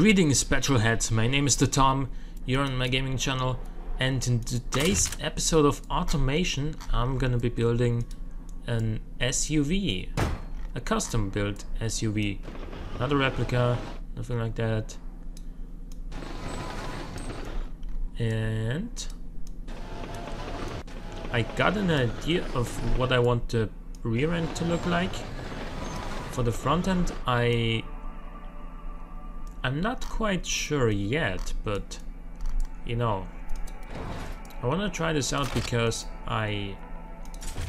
Greetings petrolheads, my name is Tom, you're on my gaming channel, and in today's episode of Automation I'm gonna be building an SUV, a custom built SUV, not a replica, nothing like that. And I got an idea of what I want the rear end to look like. For the front end I'm not quite sure yet, but you know, I want to try this out because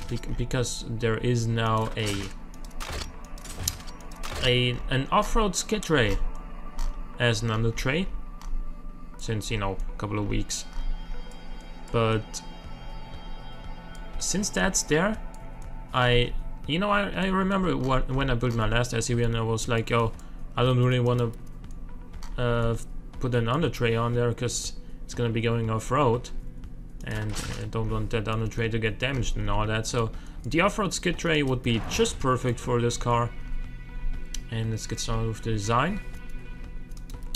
because there is now an off-road skid tray as an under tray since, you know, a couple of weeks. But since that's there, I remember when I built my last SUV and I was like, oh, I don't really want to put an under tray on there because it's gonna be going off-road and I don't want that under tray to get damaged and all that. So the off-road skid tray would be just perfect for this car. And let's get started with the design.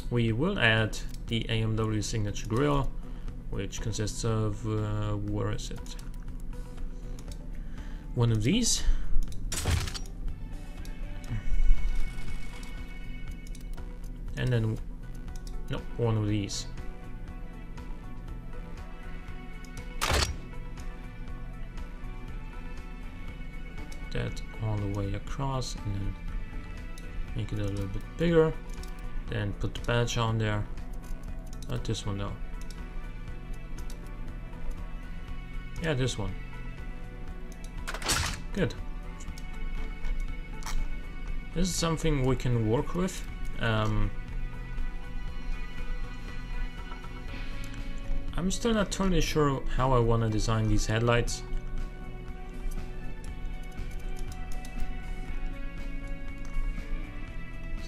We will add the AMW signature grille, which consists of where is it? One of these. And then, no, one of these. That all the way across, and then make it a little bit bigger. Then put the badge on there. Not this one though. Yeah, this one. Good. This is something we can work with. I'm still not totally sure how I want to design these headlights.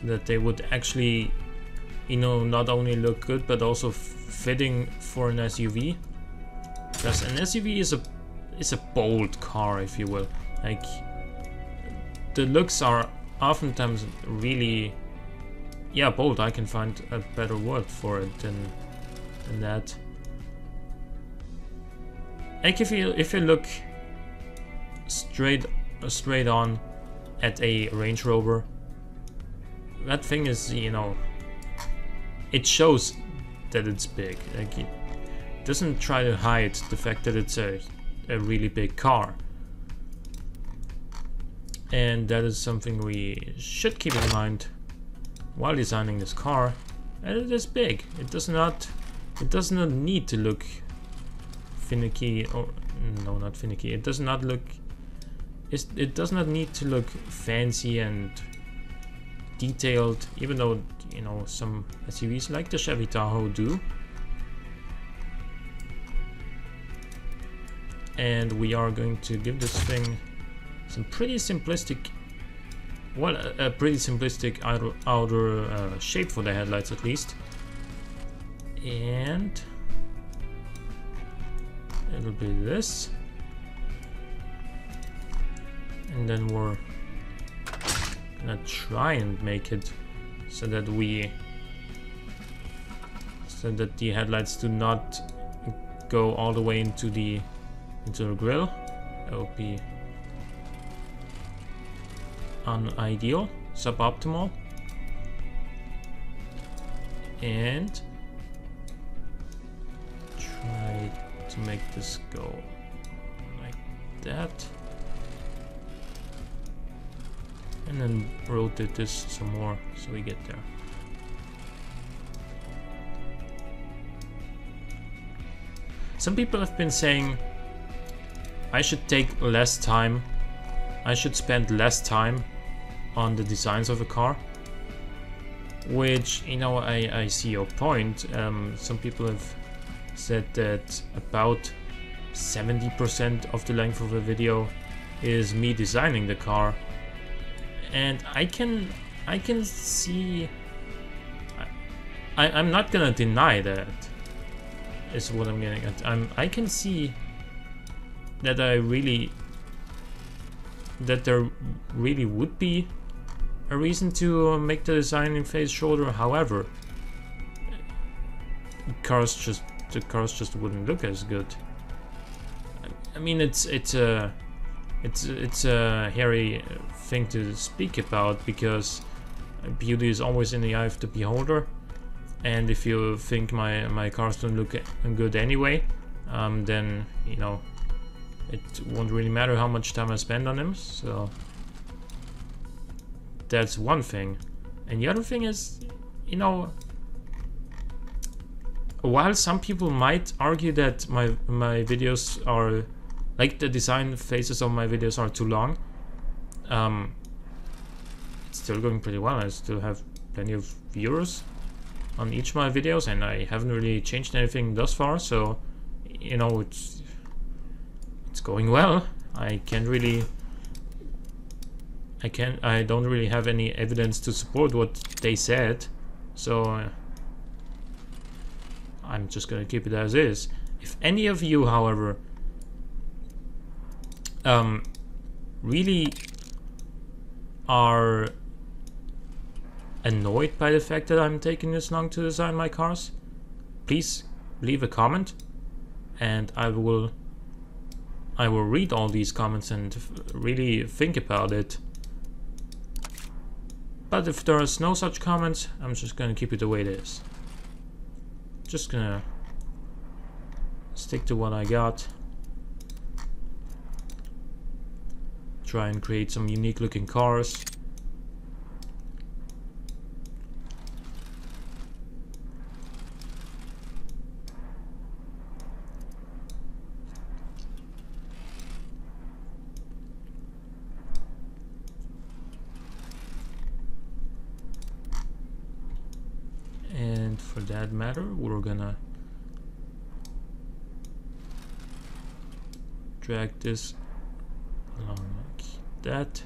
So that they would actually, you know, not only look good but also fitting for an SUV. Because an SUV is a bold car, if you will. Like, the looks are oftentimes really, yeah, bold. I can find a better word for it than that. Like if you look straight on at a Range Rover, that thing is, you know, it shows that it's big. Like, it doesn't try to hide the fact that it's a really big car. And that is something we should keep in mind while designing this car. And it is big. It does not need to look finicky, or no, not finicky. It does not need to look fancy and detailed, even though, you know, some SUVs like the Chevy Tahoe do. And we are going to give this thing some pretty simplistic, well, a pretty simplistic outer shape for the headlights at least. And it'll be this. And then we're gonna try and make it so that the headlights do not go all the way into the grill. That would be unideal, suboptimal. And try to make this go like that. And then rotate this some more so we get there. Some people have been saying I should take less time. I should spend less time on the designs of a car. Which, you know, I see your point. Some people have said that about 70% of the length of a video is me designing the car. And I can see, I'm not gonna deny that, is what I'm getting at. I can see that there really would be a reason to make the designing phase shorter. However, the cars just wouldn't look as good. I mean, it's a hairy thing to speak about, because beauty is always in the eye of the beholder. And if you think my cars don't look good anyway, then you know it won't really matter how much time I spend on them. So that's one thing. And the other thing is, you know, while some people might argue that my videos are, like, the design phases of my videos are too long, it's still going pretty well. I still have plenty of viewers on each of my videos, and I haven't really changed anything thus far, so you know, it's going well. I don't really have any evidence to support what they said, so I'm just gonna keep it as is. If any of you, however, really are annoyed by the fact that I'm taking this long to design my cars, please leave a comment, and I will read all these comments and really think about it. But if there's no such comments, I'm just gonna keep it the way it is. Just gonna stick to what I got. Try and create some unique looking cars. And for that matter, we're gonna drag this along like that.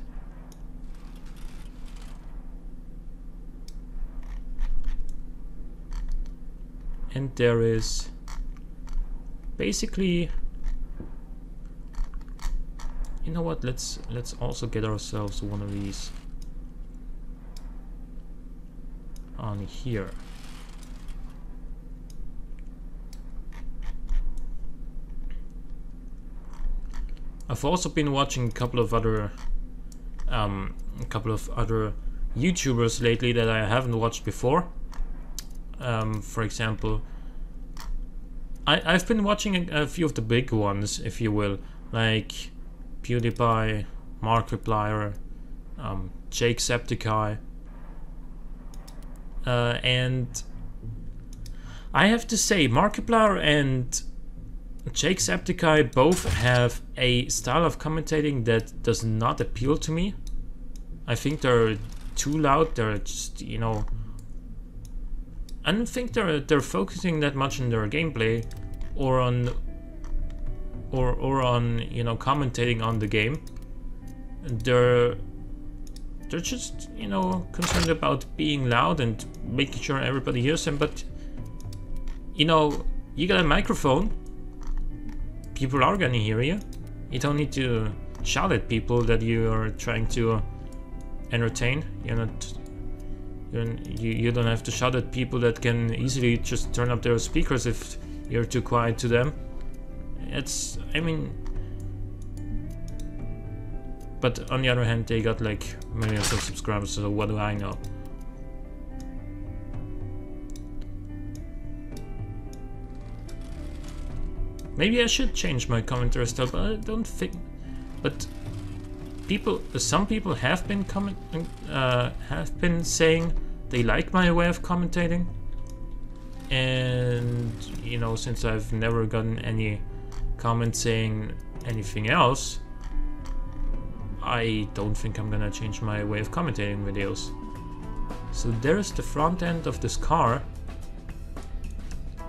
And there is basically, you know what, let's also get ourselves one of these on here. I've also been watching a couple of other YouTubers lately that I haven't watched before. For example, I've been watching a few of the big ones, if you will, like PewDiePie, Markiplier, Jacksepticeye, and I have to say, Markiplier and Jacksepticeye both have a style of commentating that does not appeal to me. I think they're too loud. They're just, you know, I don't think they're focusing that much on their gameplay or on you know, commentating on the game. They're just, you know, concerned about being loud and making sure everybody hears them. But you know, you got a microphone. People are gonna hear you. You don't need to shout at people that you are trying to entertain. You don't have to shout at people that can easily just turn up their speakers if you're too quiet to them. I mean, but on the other hand, they got like millions of subscribers, so what do I know? Maybe I should change my commentary style, but I don't think. But some people have been saying they like my way of commentating, and you know, since I've never gotten any comment saying anything else, I don't think I'm gonna change my way of commentating videos. So there's the front end of this car. I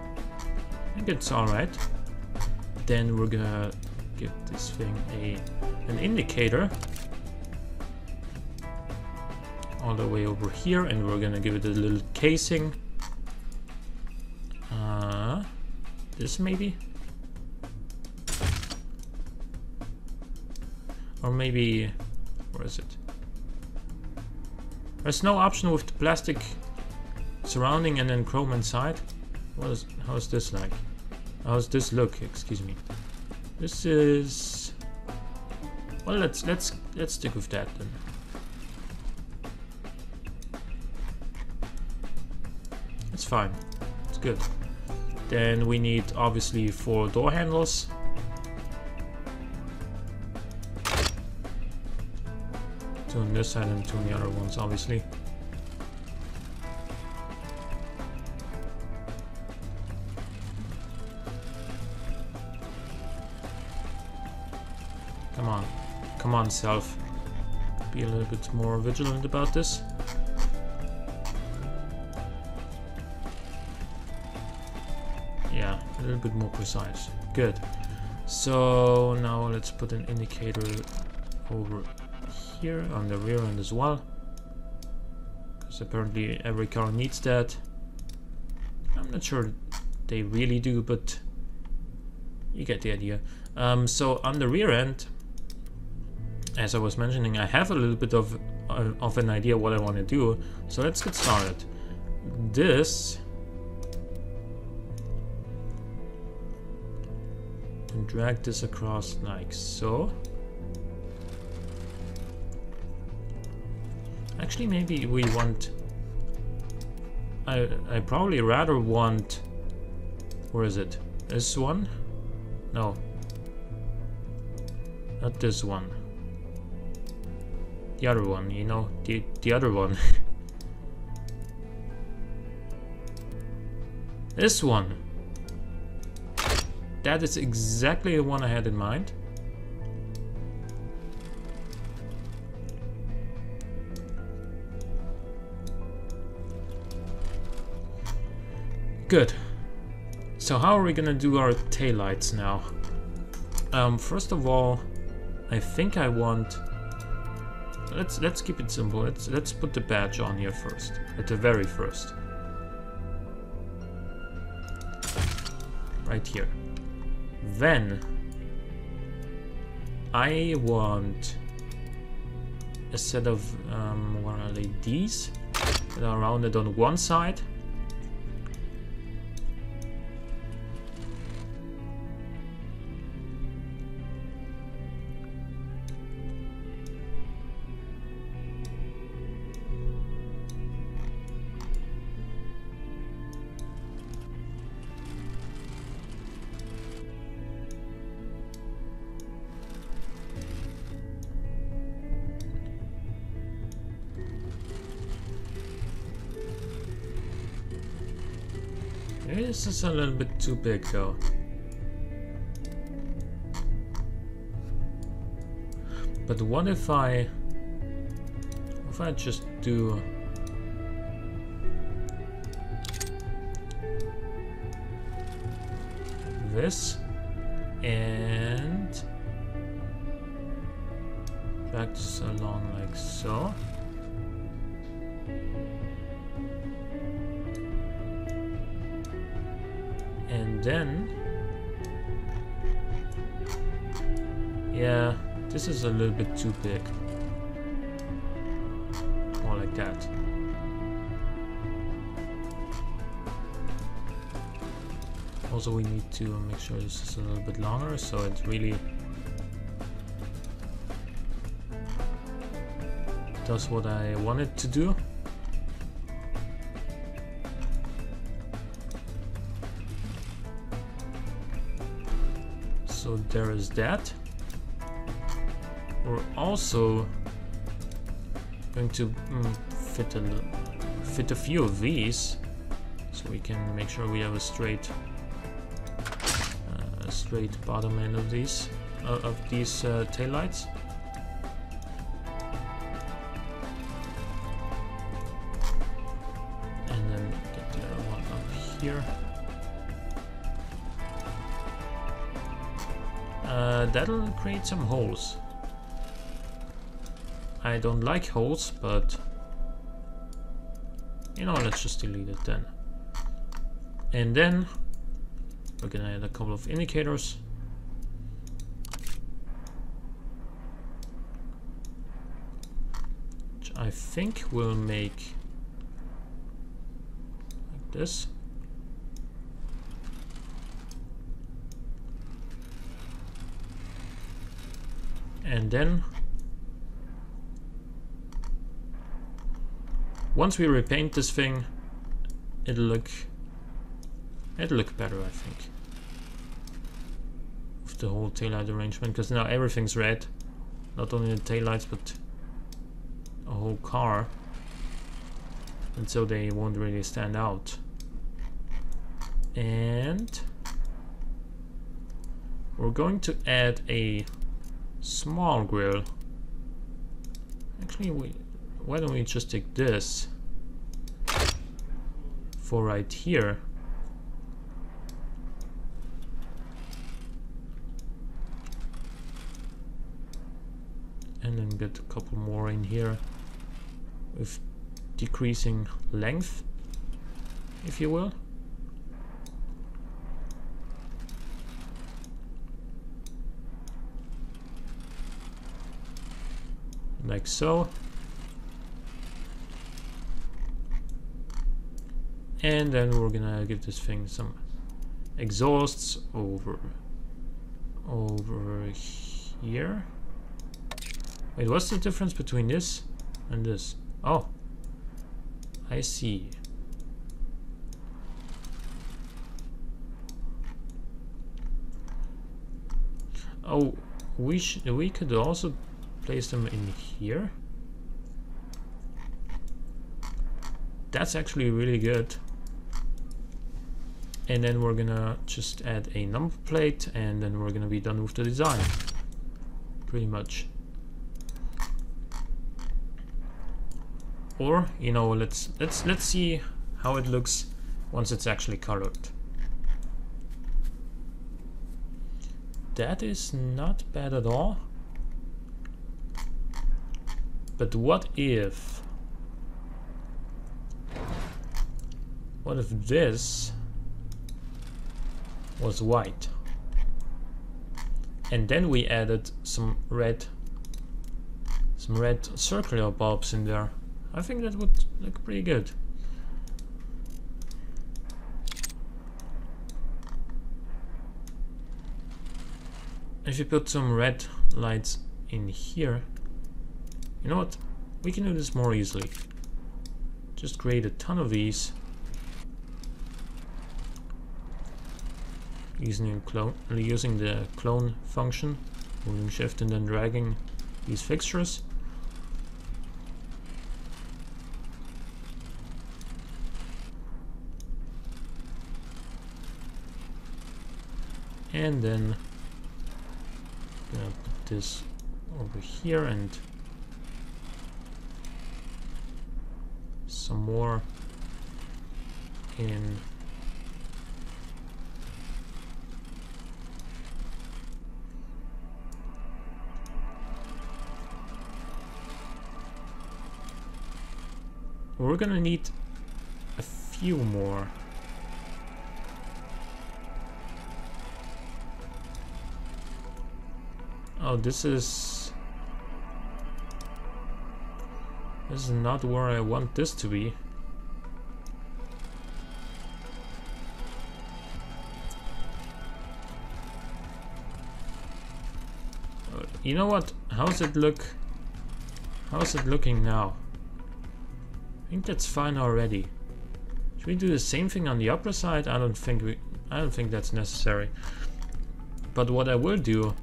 think it's alright. Then we're gonna give this thing an indicator all the way over here, and we're gonna give it a little casing. This maybe, or maybe, where is it? There's no option with the plastic surrounding and then chrome inside. How's this like? How's this look? Excuse me. This is, well, let's stick with that then. It's fine. It's good. Then we need obviously 4 door handles. Two on this side and 2 on the other ones, obviously. Come on. Come on, self. Be a little bit more vigilant about this. Yeah, a little bit more precise. Good. So now let's put an indicator over here on the rear end as well, because apparently every car needs that. I'm not sure they really do, but you get the idea. So on the rear end, as I was mentioning, I have a little bit of an idea what I want to do. So let's get started. This, and drag this across like so. Actually, maybe we want, I probably rather want, where is it? This one? No. Not this one. The other one, you know, the other one. This one. That is exactly the one I had in mind. Good. So how are we gonna do our taillights now? First of all, I think I want, let's keep it simple. Let's put the badge on here first, at the very first. Right here. Then I want a set of what are they? These that are rounded on one side. This is a little bit too big though. But what if I just do this and drag this along like so. And then, yeah, this is a little bit too big. More like that. Also, we need to make sure this is a little bit longer, so it really does what I want it to do. So there is that. We're also going to fit a few of these, so we can make sure we have a straight bottom end of these taillights. And then get the other one up here. That'll create some holes. I don't like holes, but you know, let's just delete it then. And then we're gonna add a couple of indicators. Which I think will make like this. And then once we repaint this thing, it'll look better, I think, with the whole taillight arrangement, because now everything's red, not only the taillights but a whole car, and so they won't really stand out. And we're going to add a small grille. Actually, why don't we just take this for right here, and then get a couple more in here with decreasing length, if you will. Like so. And then we're gonna give this thing some exhausts over here. Wait, what's the difference between this and this? Oh, I see. Oh, we could also place them in here. That's actually really good. And then we're gonna just add a number plate, and then we're gonna be done with the design, pretty much. Or, you know, let's see how it looks once it's actually colored. That is not bad at all. But what if this was white, and then we added some red circular bulbs in there? I think that would look pretty good. If you put some red lights in here, you know what? We can do this more easily. Just create a ton of these using the clone function, holding shift and then dragging these fixtures. And then gonna put this over here and some more in we're gonna need a few more. Oh, this is not where I want this to be. You know what? How's it look? How's it looking now? I think that's fine already. Should we do the same thing on the upper side? I don't think that's necessary. But what I will do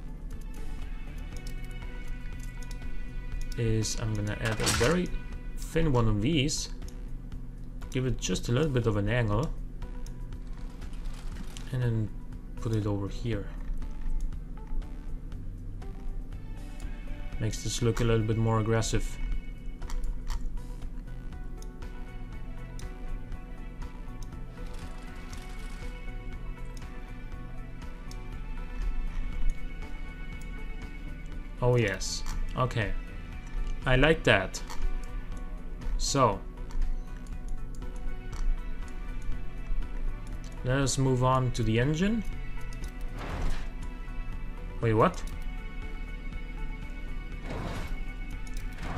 is I'm gonna add a very thin one of these, give it just a little bit of an angle, and then put it over here. Makes this look a little bit more aggressive. Oh yes, okay. I like that. So let us move on to the engine. Wait, what?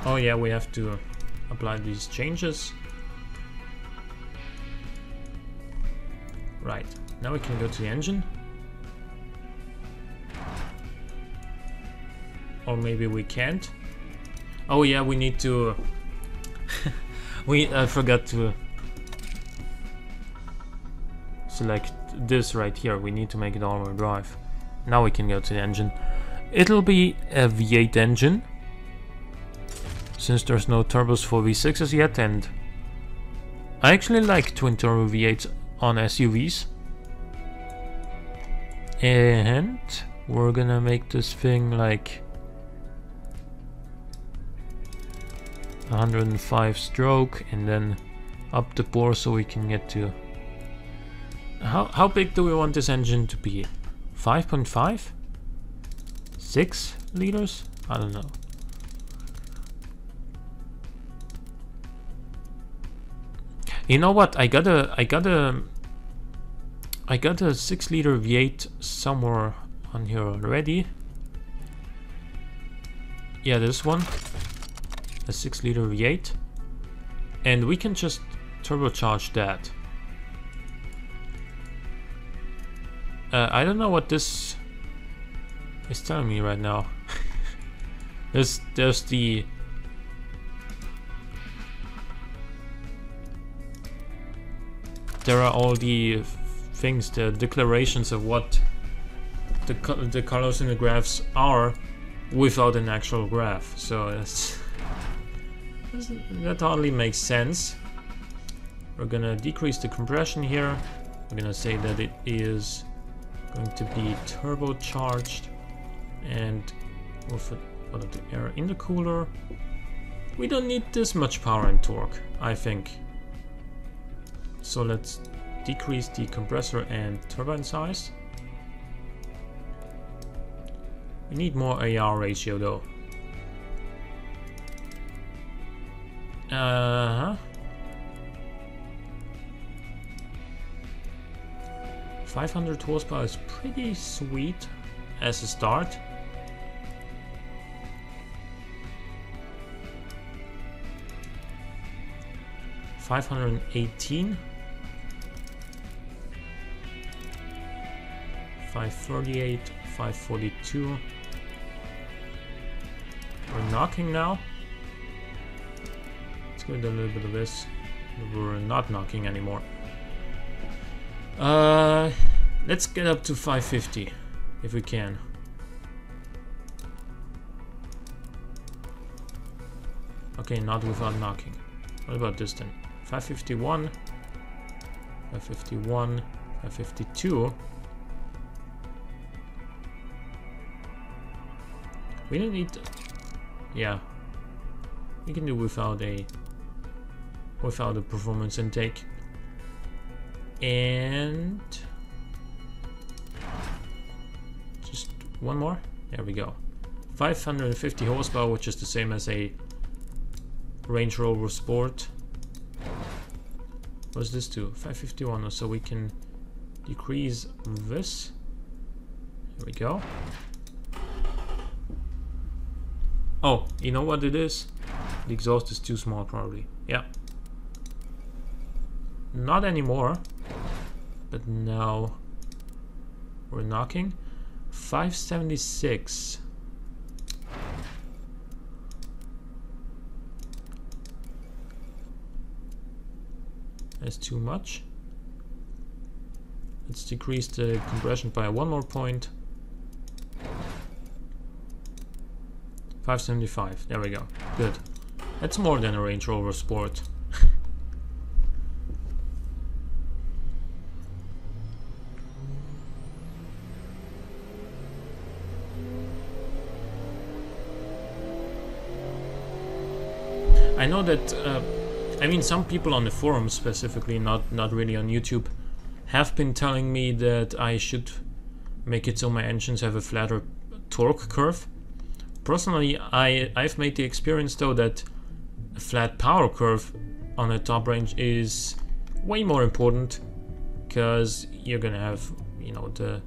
Oh yeah, we have to apply these changes. Right, now we can go to the engine. Or maybe we can't. Oh yeah, we need to... I forgot to select this right here. We need to make it all-wheel drive. Now we can go to the engine. It'll be a V8 engine, since there's no turbos for V6s yet, and I actually like twin-turbo V8s on SUVs. And we're gonna make this thing like 105 stroke, and then up the bore so we can get to... How big do we want this engine to be? 5.5? 6 liters? I don't know. You know what? I got a 6-liter V8 somewhere on here already. Yeah, this one. A 6-liter V8. And we can just turbocharge that. I don't know what this is telling me right now. there's the... There are all the things, the declarations of what the colors in the graphs are without an actual graph. So that hardly makes sense. We're gonna decrease the compression here. We're gonna say that it is going to be turbocharged, and we'll put a lot of the air in the cooler. We don't need this much power and torque, I think. So let's decrease the compressor and turbine size. We need more AR ratio though. 500 horsepower is pretty sweet as a start. $518, 538, 542. We're knocking now. Let's give it a little bit of this. We're not knocking anymore. Let's get up to 550 if we can. Okay, not without knocking. What about this then? 551, 551, 552. We don't need... Yeah, we can do without a performance intake. And just one more. There we go. 550 horsepower, which is the same as a Range Rover Sport. What's this do? 551, so we can decrease this. There we go. Oh, you know what it is? The exhaust is too small probably. Yeah. Not anymore. But now we're knocking. 576. That's too much. Let's decrease the compression by one more point. 575. There we go. Good. That's more than a Range Rover Sport. I know that, I mean, some people on the forums specifically, not really on YouTube, have been telling me that I should make it so my engines have a flatter torque curve. Personally, I've made the experience though that a flat power curve on a top range is way more important, because you're gonna have, you know, the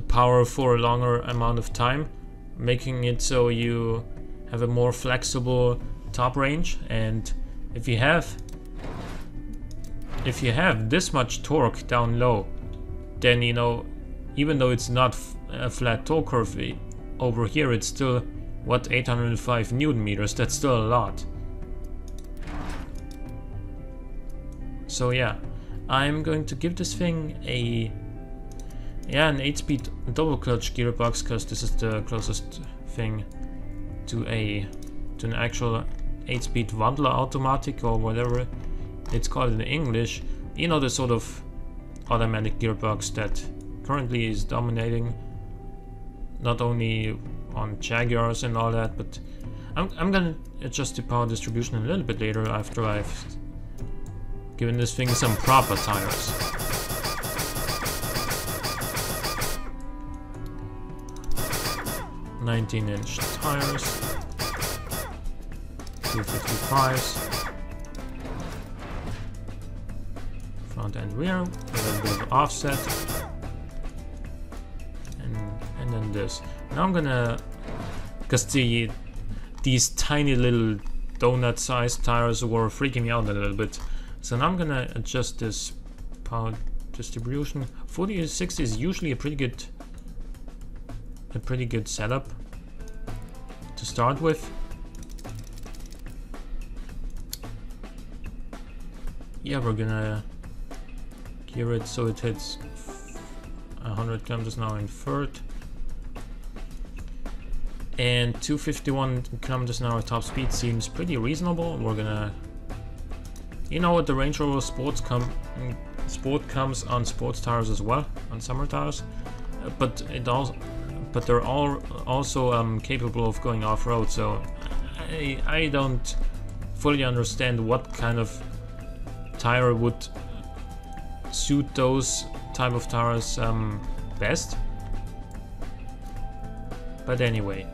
power for a longer amount of time, making it so you have a more flexible top range. And if you have this much torque down low, then, you know, even though it's not a flat torque curve, over here it's still, what, 805 Newton meters. That's still a lot. So yeah, I'm going to give this thing an 8-speed double clutch gearbox, because this is the closest thing to an actual 8-speed Wandler automatic, or whatever it's called in English. You know, the sort of automatic gearbox that currently is dominating not only on Jaguars and all that, but I'm gonna adjust the power distribution a little bit later after I've given this thing some proper tires. "19-inch tires, 255s, front and rear, with a little bit of offset, and then this. Now I'm gonna, because these tiny little donut-sized tires were freaking me out a little bit, so now I'm gonna adjust this power distribution. 40-60 is usually a pretty good setup to start with. Yeah, we're gonna gear it so it hits 100 kilometers an hour in third, and 251 kilometers an hour top speed seems pretty reasonable. We're gonna, you know what, the Range Rover Sport comes on sports tires as well, on summer tires, but they're all also capable of going off-road. So I don't fully understand what kind of tire would suit those type of tires best. But anyway,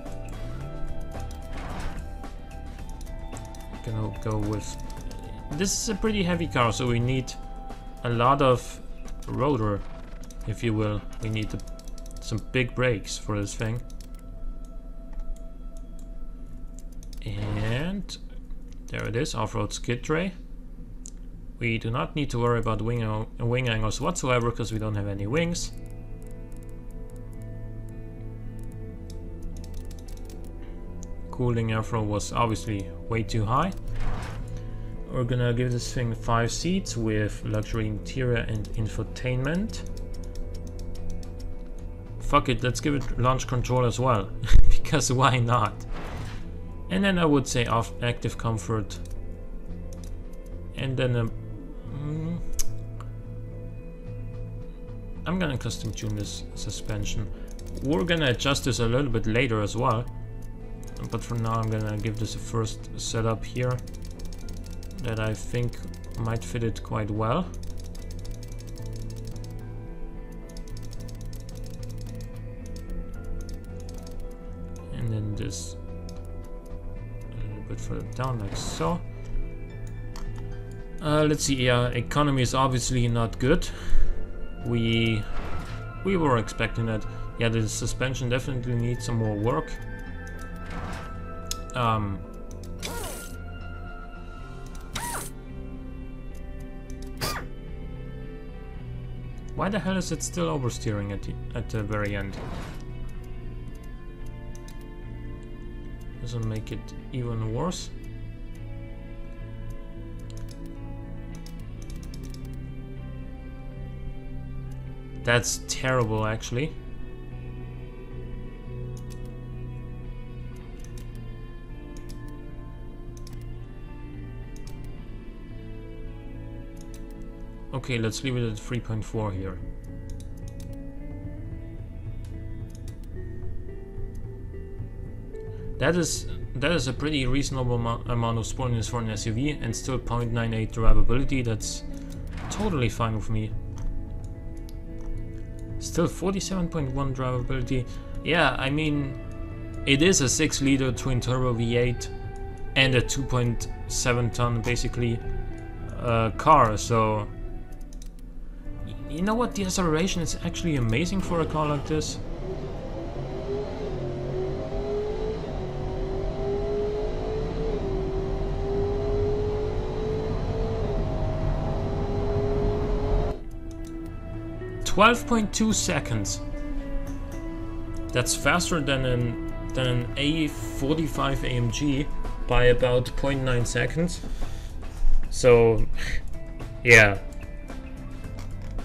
gonna go with, this is a pretty heavy car, so we need a lot of rotor, if you will. We need some big brakes for this thing. And there it is, off-road skid tray. We do not need to worry about wing angles whatsoever, because we don't have any wings. Cooling airflow was obviously way too high. We're gonna give this thing 5 seats with luxury interior and infotainment. Fuck it, let's give it launch control as well, because why not? And then I would say off active comfort. And then I'm gonna custom tune this suspension. We're gonna adjust this a little bit later as well, but for now I'm gonna give this a first setup here that I think might fit it quite well. And then this a little bit further down, like so. Let's see, yeah, economy is obviously not good. We were expecting that. Yeah, the suspension definitely needs some more work. Why the hell is it still oversteering at the very end? Doesn't make it even worse. That's terrible, actually. Okay, let's leave it at 3.4 here. That is a pretty reasonable amount of sportiness for an SUV, and still 0.98 drivability. That's totally fine with me. Still 47.1 drivability. Yeah, I mean, it is a 6-liter twin-turbo V8 and a 2.7-ton basically car, so you know what, the acceleration is actually amazing for a car like this. (12.2 seconds). That's faster than an A45 AMG by about 0.9 seconds. So yeah,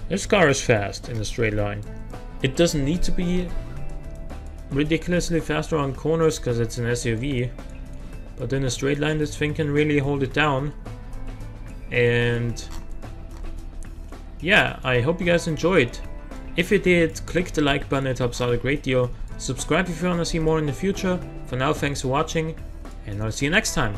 this car is fast in a straight line. It doesn't need to be ridiculously faster on corners because it's an SUV, but in a straight line this thing can really hold it down. And yeah, I hope you guys enjoyed. If you did, click the like button, it helps out a great deal. Subscribe if you want to see more in the future. For now, thanks for watching, and I'll see you next time.